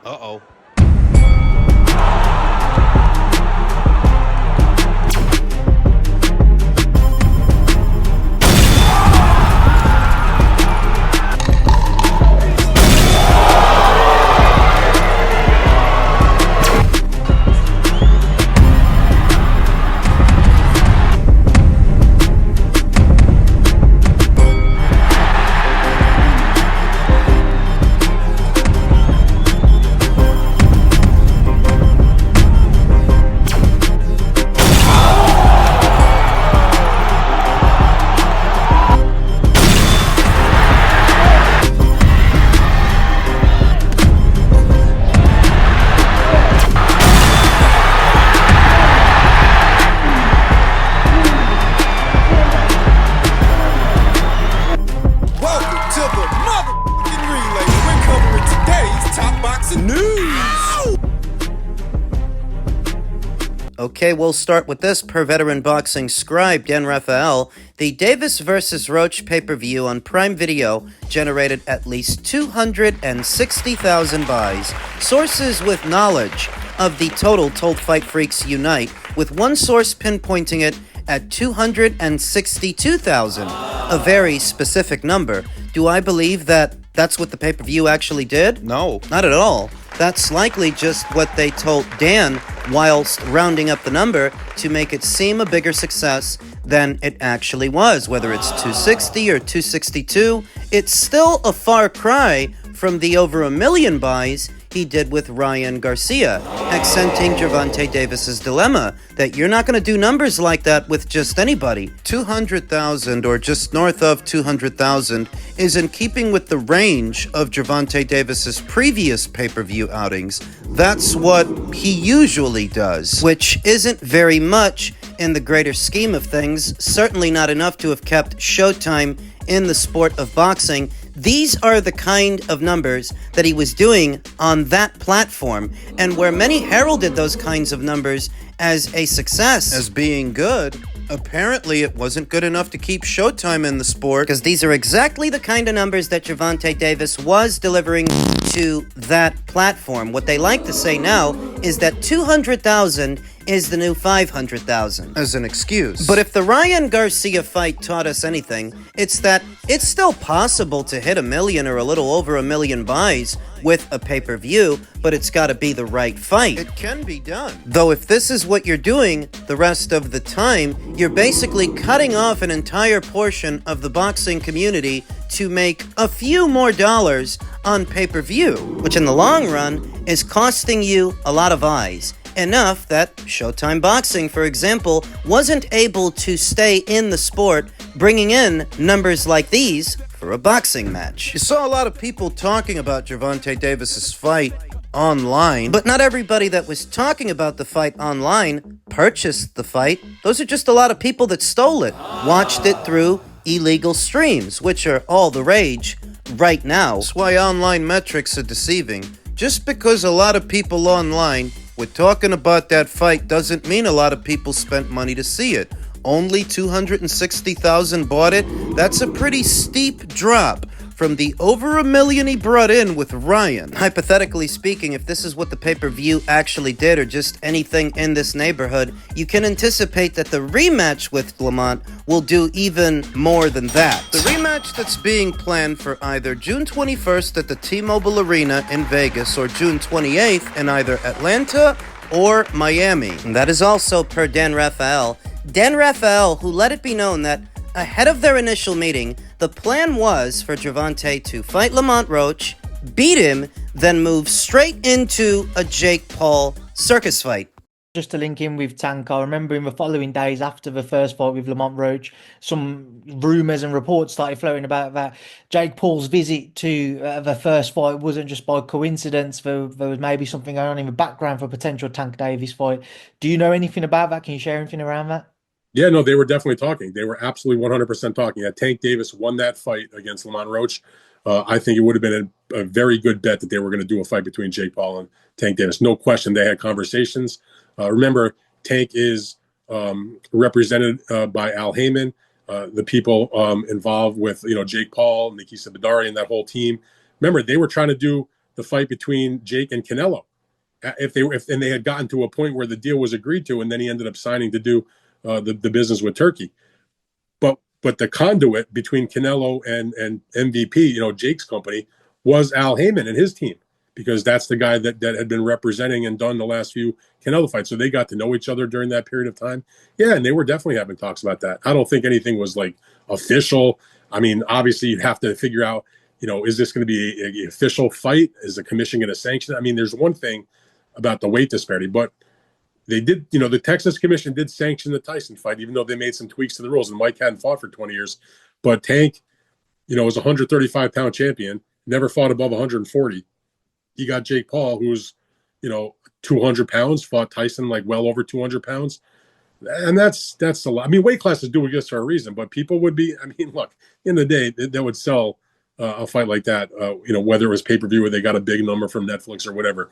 Uh-oh. Okay, we'll start with this. Per Veteran Boxing scribe Dan Raphael, the Davis vs. Roach pay-per-view on Prime Video generated at least 260,000 buys. Sources with knowledge of the total told Fight Freaks Unite, with one source pinpointing it at 262,000, a very specific number. Do I believe that that's what the pay-per-view actually did? No, not at all. That's likely just what they told Dan whilst rounding up the number to make it seem a bigger success than it actually was. Whether it's 260 or 262, it's still a far cry from the over 1 million buys he did with Ryan Garcia, accenting Gervonta Davis's dilemma that you're not going to do numbers like that with just anybody. 200,000 or just north of 200,000 is in keeping with the range of Gervonta Davis's previous pay-per-view outings. That's what he usually does, which isn't very much in the greater scheme of things, certainly not enough to have kept Showtime in the sport of boxing. These are the kind of numbers that he was doing on that platform, and where many heralded those kinds of numbers as a success, as being good, apparently it wasn't good enough to keep Showtime in the sport, because these are exactly the kind of numbers that Gervonta Davis was delivering to that platform. What they like to say now is that 200,000 is the new 500,000 as an excuse. But if the Ryan Garcia fight taught us anything, it's that it's still possible to hit 1 million or a little over 1 million buys with a pay-per-view, but it's got to be the right fight. It can be done. Though if this is what you're doing the rest of the time, you're basically cutting off an entire portion of the boxing community to make a few more dollars on pay-per-view, which in the long run is costing you a lot of eyes. Enough that Showtime Boxing, for example, wasn't able to stay in the sport, bringing in numbers like these for a boxing match. You saw a lot of people talking about Gervonta Davis's fight online, but not everybody that was talking about the fight online purchased the fight. Those are just a lot of people that stole it, watched it through illegal streams, which are all the rage right now. That's why online metrics are deceiving. Just because a lot of people online were talking about that fight doesn't mean a lot of people spent money to see it. Only 260,000 bought it. That's a pretty steep drop from the over 1 million he brought in with Ryan. Hypothetically speaking, if this is what the pay-per-view actually did, or just anything in this neighborhood, you can anticipate that the rematch with Lamont will do even more than that. The rematch that's being planned for either June 21st at the T-Mobile Arena in Vegas or June 28th in either Atlanta or Miami. And that is also per Dan Raphael. Dan Raphael, who let it be known that ahead of their initial meeting, the plan was for Gervonta to fight Lamont Roach, beat him, then move straight into a Jake Paul circus fight. Just to link in with Tank, I remember in the following days after the first fight with Lamont Roach, some rumours and reports started floating about that Jake Paul's visit to the first fight wasn't just by coincidence. There was maybe something going on in the background for a potential Tank Davis fight. Do you know anything about that? Can you share anything around that? Yeah, no, they were definitely talking. They were absolutely 100% talking. Had Tank Davis won that fight against Lamont Roach, I think it would have been a very good bet that they were going to do a fight between Jake Paul and Tank Davis. No question, they had conversations. Remember, Tank is represented by Al Heyman, the people involved with Jake Paul, Nikita Badari, and that whole team. Remember, they were trying to do the fight between Jake and Canelo. If they had gotten to a point where the deal was agreed to, and then he ended up signing to do the business with Turkey. But the conduit between Canelo and MVP, Jake's company, was Al Heyman and his team, because that's the guy that had been representing and done the last few Canelo fights. So they got to know each other during that period of time. Yeah, and they were definitely having talks about that. I don't think anything was like official. I mean, obviously you'd have to figure out, is this going to be an official fight? Is the commission going to sanction it? I mean, there's one thing about the weight disparity, but they did, the Texas Commission did sanction the Tyson fight, even though they made some tweaks to the rules, and Mike hadn't fought for 20 years. But Tank, was a 135-pound champion, never fought above 140. You got Jake Paul, who's, 200 pounds, fought Tyson like well over 200 pounds. And that's a lot. I mean, weight classes do exist for a reason, but people would be, look, in the day, that would sell a fight like that, whether it was pay-per-view or they got a big number from Netflix or whatever.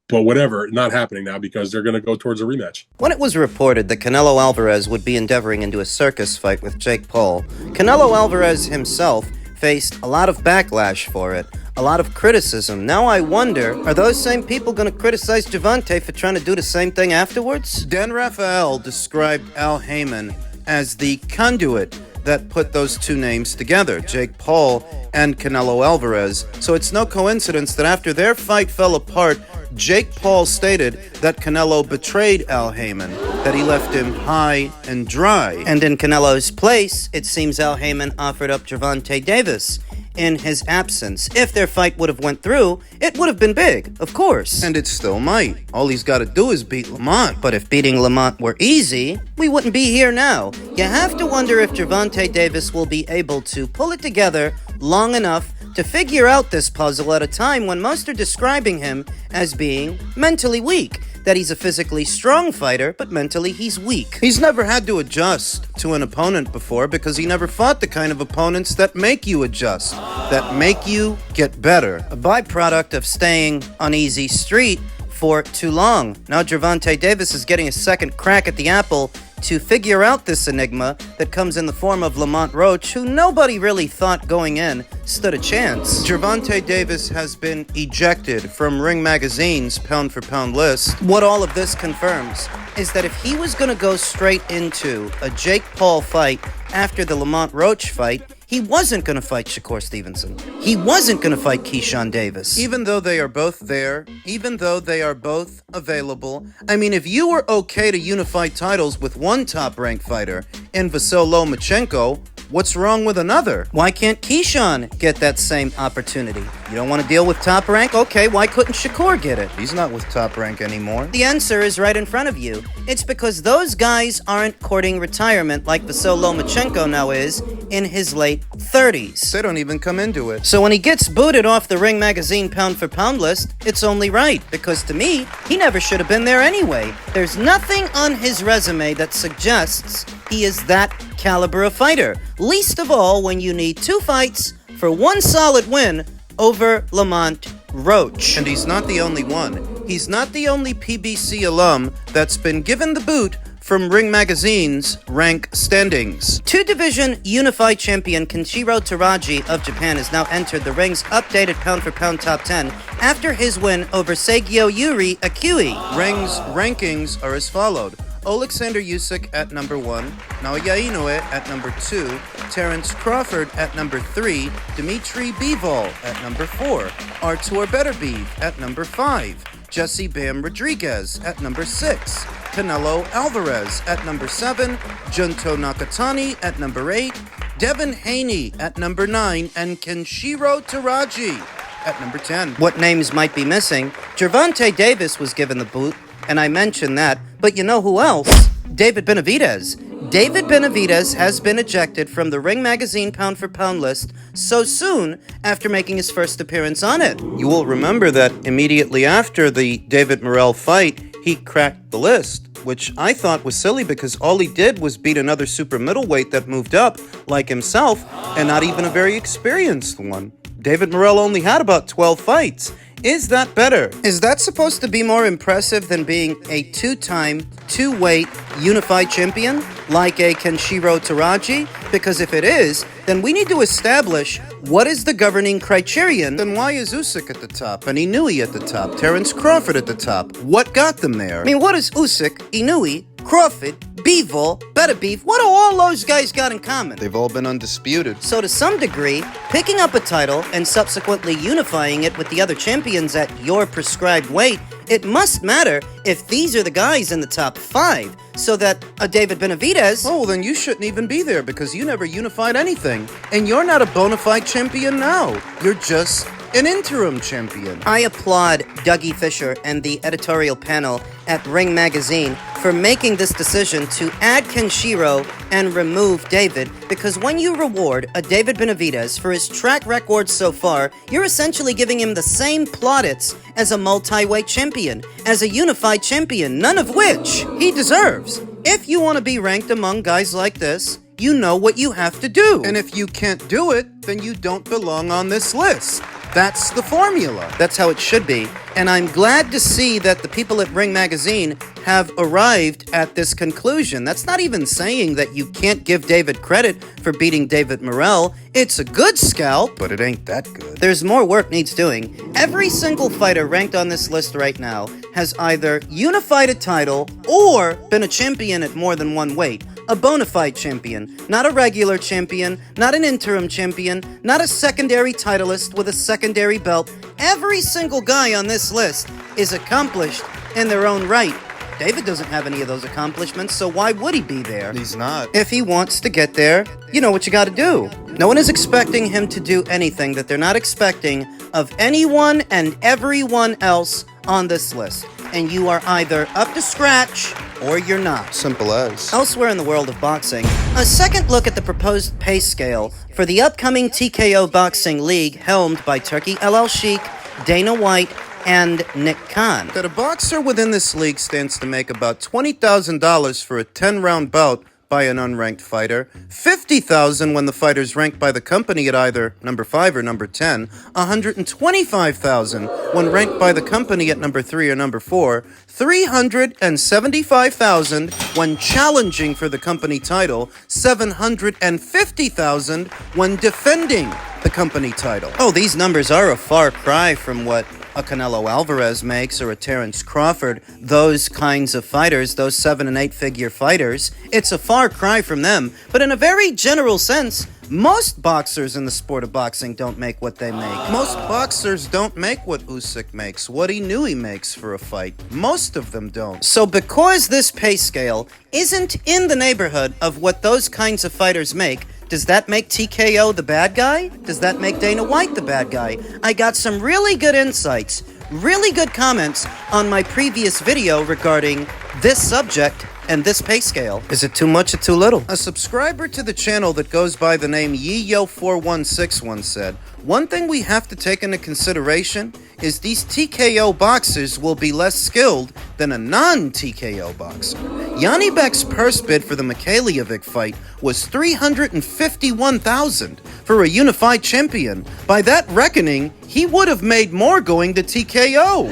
But whatever, not happening now because they're going to go towards a rematch. When it was reported that Canelo Alvarez would be endeavoring into a circus fight with Jake Paul, Canelo Alvarez himself faced a lot of backlash for it, a lot of criticism. Now I wonder, are those same people going to criticize Gervonta for trying to do the same thing afterwards? Dan Rafael described Al Heyman as the conduit that put those two names together, Jake Paul and Canelo Alvarez. So it's no coincidence that after their fight fell apart, Jake Paul stated that Canelo betrayed Al Heyman, that he left him high and dry. And in Canelo's place, it seems Al Heyman offered up Gervonta Davis in his absence. If their fight would have went through, it would have been big, of course. And it still might. All he's got to do is beat Lamont. But if beating Lamont were easy, we wouldn't be here now. You have to wonder if Gervonta Davis will be able to pull it together long enough to figure out this puzzle at a time when most are describing him as being mentally weak. That he's a physically strong fighter, but mentally he's weak. He's never had to adjust to an opponent before because he never fought the kind of opponents that make you adjust, that make you get better. A byproduct of staying on easy street for too long. Now Gervonta Davis is getting a second crack at the apple to figure out this enigma that comes in the form of Lamont Roach, who nobody really thought going in stood a chance. Gervonta Davis has been ejected from Ring Magazine's pound-for-pound list. What all of this confirms is that if he was going to go straight into a Jake Paul fight after the Lamont Roach fight, he wasn't going to fight Shakur Stevenson. He wasn't going to fight Keyshawn Davis. Even though they are both there, even though they are both available, I mean, if you were okay to unify titles with one top-ranked fighter in Vasyl Lomachenko, what's wrong with another? Why can't Keyshawn get that same opportunity? You don't want to deal with Top Rank? Okay, why couldn't Shakur get it? He's not with Top Rank anymore. The answer is right in front of you. It's because those guys aren't courting retirement like Vasyl Lomachenko now is in his late 30s. They don't even come into it. So when he gets booted off the Ring Magazine pound-for-pound list, it's only right, because to me, he never should have been there anyway. There's nothing on his resume that suggests he is that caliber of fighter. Least of all when you need 2 fights for 1 solid win over Lamont Roach. And he's not the only one. He's not the only PBC alum that's been given the boot from Ring Magazine's rank standings. 2-division unified champion Kenshiro Teraji of Japan has now entered the ring's updated pound-for-pound top 10 after his win over Seigyo Yuri Akui. Ring's rankings are as followed. Alexander Usyk at number 1, Naoya Inoue at number 2, Terence Crawford at number 3, Dmitry Bivol at number 4, Artur Beterbiev at number 5, Jesse Bam Rodriguez at number 6, Canelo Alvarez at number 7, Junto Nakatani at number 8, Devin Haney at number 9, and Kenshiro Teraji at number 10. What names might be missing? Gervonta Davis was given the boot, and I mentioned that, but you know who else? David Benavidez. David Benavidez has been ejected from the Ring Magazine pound-for-pound list so soon after making his first appearance on it. You will remember that immediately after the David Morrell fight, he cracked the list, which I thought was silly because all he did was beat another super middleweight that moved up, like himself, and not even a very experienced one. David Morrell only had about 12 fights. Is that better? Is that supposed to be more impressive than being a 2-time, 2-weight unified champion like a Kenshiro Teraji? Because if it is, then we need to establish what is the governing criterion? Then why is Usyk at the top and Inoue at the top, Terence Crawford at the top? What got them there? I mean, what is Usyk, Inoue, Crawford, Bivol, Beterbiev, what do all those guys got in common? They've all been undisputed. So to some degree, picking up a title and subsequently unifying it with the other champions at your prescribed weight, it must matter if these are the guys in the top 5, so that a David Benavidez... Oh, then you shouldn't even be there because you never unified anything. And you're not a bona fide champion now. You're just an interim champion. I applaud Dougie Fisher and the editorial panel at Ring Magazine for making this decision to add Kenshiro and remove David, because when you reward a David Benavidez for his track record so far, you're essentially giving him the same plaudits as a multi-weight champion, as a unified champion, none of which he deserves. If you want to be ranked among guys like this, you know what you have to do. And if you can't do it, then you don't belong on this list. That's the formula. That's how it should be. And I'm glad to see that the people at Ring Magazine have arrived at this conclusion. That's not even saying that you can't give David credit for beating David Morrell. It's a good scalp, But it ain't that good. there's more work needs doing. Every single fighter ranked on this list right now has either unified a title or been a champion at more than one weight. A bona fide champion, not a regular champion, not an interim champion, not a secondary titleist with a secondary belt. Every single guy on this list is accomplished in their own right. David doesn't have any of those accomplishments, so why would he be there? He's not. If he wants to get there, you know what you gotta do. No one is expecting him to do anything that they're not expecting of anyone and everyone else on this list. And you are either up to scratch or you're not. Simple as. Elsewhere in the world of boxing, a second look at the proposed pay scale for the upcoming TKO Boxing League helmed by Turki El Sheikh, Dana White, and Nick Khan. That a boxer within this league stands to make about $20,000 for a 10-round bout by an unranked fighter, $50,000 when the fighter's ranked by the company at either number 5 or number 10, $125,000 when ranked by the company at number 3 or number 4, $375,000 when challenging for the company title, $750,000 when defending the company title. Oh, these numbers are a far cry from what a Canelo Alvarez makes or a Terence Crawford. Those kinds of fighters, those 7- and 8-figure fighters, it's a far cry from them. But in a very general sense, most boxers in the sport of boxing don't make what they make. Most boxers don't make what Usyk makes, what he knew he makes for a fight. Most of them don't. So because this pay scale isn't in the neighborhood of what those kinds of fighters make, does that make TKO the bad guy? Does that make Dana White the bad guy? I got some really good insights, really good comments on my previous video regarding this subject and this pay scale. Is it too much or too little? A subscriber to the channel that goes by the name Yiyo416 said, "One thing we have to take into consideration is these TKO boxers will be less skilled than a non-TKO boxer. Yanni Beck's purse bid for the Mikhailiovic fight was $351,000 for a unified champion. By that reckoning, he would have made more going to TKO.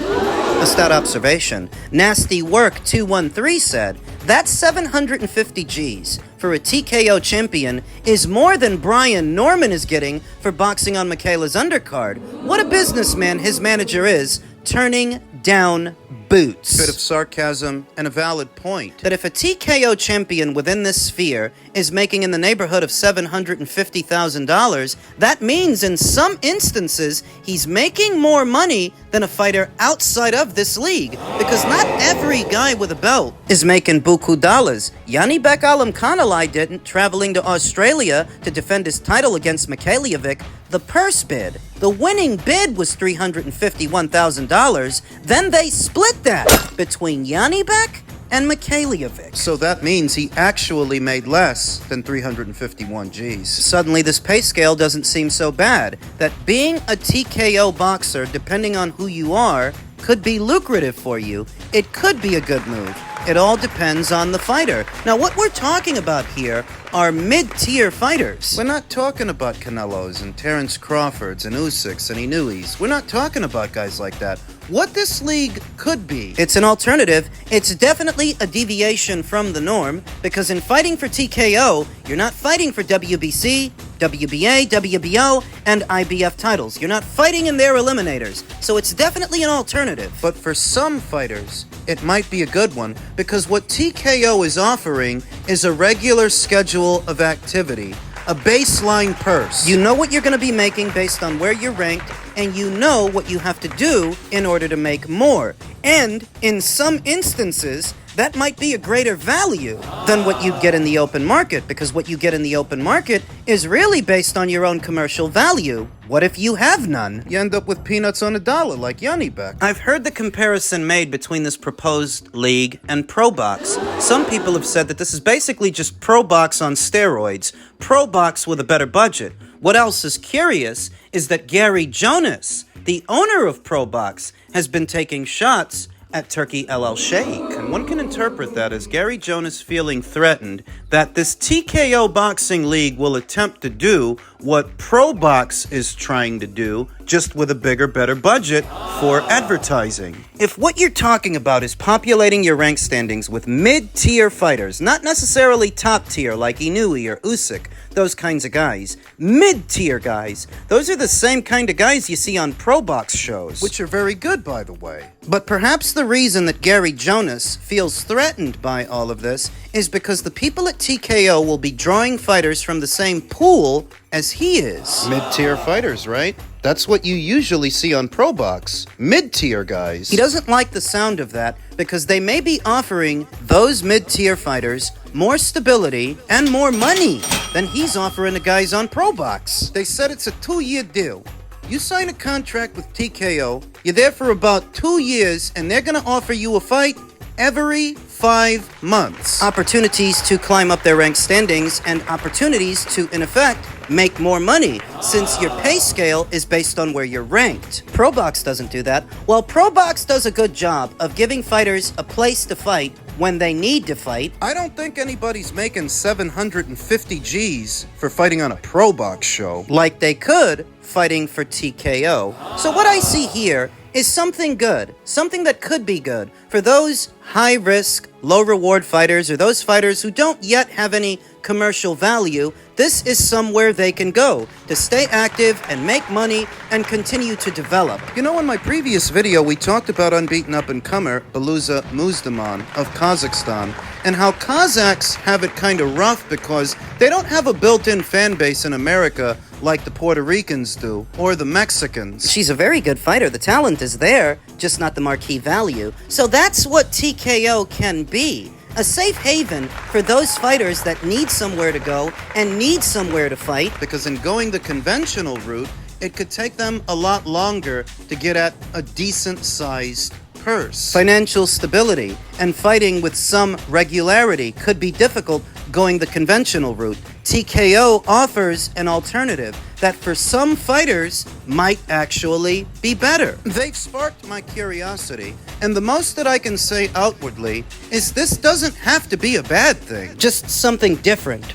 A stat observation. Nasty Work 213 said, that 750 G's for a TKO champion is more than Brian Norman is getting for boxing on Michaela's undercard. What a businessman his manager is, turning down boots. Bit of sarcasm and a valid point. That if a TKO champion within this sphere is making in the neighborhood of $750,000, that means in some instances he's making more money than a fighter outside of this league, because not every guy with a belt is making buku dollars. Yanni Beck Alamkhanalai didn't, traveling to Australia to defend his title against Mikhailiovic. The purse bid, the winning bid was $351,000. Then they split that between Yanni Beck and Mikhailiovic. So that means he actually made less than 351 G's. Suddenly this pay scale doesn't seem so bad. That being a TKO boxer, depending on who you are, could be lucrative for you. It could be a good move. It all depends on the fighter. Now, what we're talking about here are mid-tier fighters. We're not talking about Canelos and Terence Crawfords and Usyks and Inouis. We're not talking about guys like that. What this league could be. It's an alternative. It's definitely a deviation from the norm, because in fighting for TKO, you're not fighting for WBC, WBA, WBO, and IBF titles. You're not fighting in their eliminators, so it's definitely an alternative. But for some fighters, it might be a good one because what TKO is offering is a regular schedule of activity, a baseline purse. You know what you're going to be making based on where you're ranked, and you know what you have to do in order to make more. And in some instances, that might be a greater value than what you'd get in the open market, because what you get in the open market is really based on your own commercial value. What if you have none? You end up with peanuts on a dollar like Yanni Beck. I've heard the comparison made between this proposed league and PROBOX. Some people have said that this is basically just PROBOX on steroids, PROBOX with a better budget. What else is curious is that Gary Jonas, the owner of PROBOX, has been taking shots at Turkey El Sheikh. And one can interpret that as Gary Jonas feeling threatened that this TKO boxing league will attempt to do what PROBOX is trying to do, just with a bigger, better budget for advertising. If what you're talking about is populating your rank standings with mid-tier fighters, not necessarily top tier like Inouye or Usyk, those kinds of guys, mid-tier guys, those are the same kind of guys you see on PROBOX shows. Which are very good, by the way. But perhaps the reason that Gary Jonas feels threatened by all of this is because the people at TKO will be drawing fighters from the same pool as he is. Mid-tier fighters, right? That's what you usually see on PROBOX. Mid-tier guys. He doesn't like the sound of that because they may be offering those mid-tier fighters more stability and more money than he's offering the guys on PROBOX. They said it's a 2-year deal. You sign a contract with TKO, you're there for about 2 years, and they're gonna offer you a fight every 5 months. Opportunities to climb up their rank standings and opportunities to, in effect, make more money, since your pay scale is based on where you're ranked. PROBOX doesn't do that. While PROBOX does a good job of giving fighters a place to fight when they need to fight, I don't think anybody's making 750 G's for fighting on a PROBOX show. like they could fighting for TKO. So what I see here is something good, something that could be good for those high-risk, low-reward fighters or those fighters who don't yet have any commercial value. This is somewhere they can go to stay active and make money and continue to develop. You know, in my previous video, we talked about unbeaten up-and-comer Beluza Muzdaman of Kazakhstan and how Kazakhs have it kind of rough because they don't have a built-in fan base in America like the Puerto Ricans do, or the Mexicans. She's a very good fighter. The talent is there, just not the marquee value. So that's what TKO can be. A safe haven for those fighters that need somewhere to go and need somewhere to fight. Because in going the conventional route, it could take them a lot longer to get at a decent-sized purse. Financial stability and fighting with some regularity could be difficult going the conventional route. TKO offers an alternative that for some fighters might actually be better. They've sparked my curiosity, and the most that I can say outwardly is this doesn't have to be a bad thing. Just something different.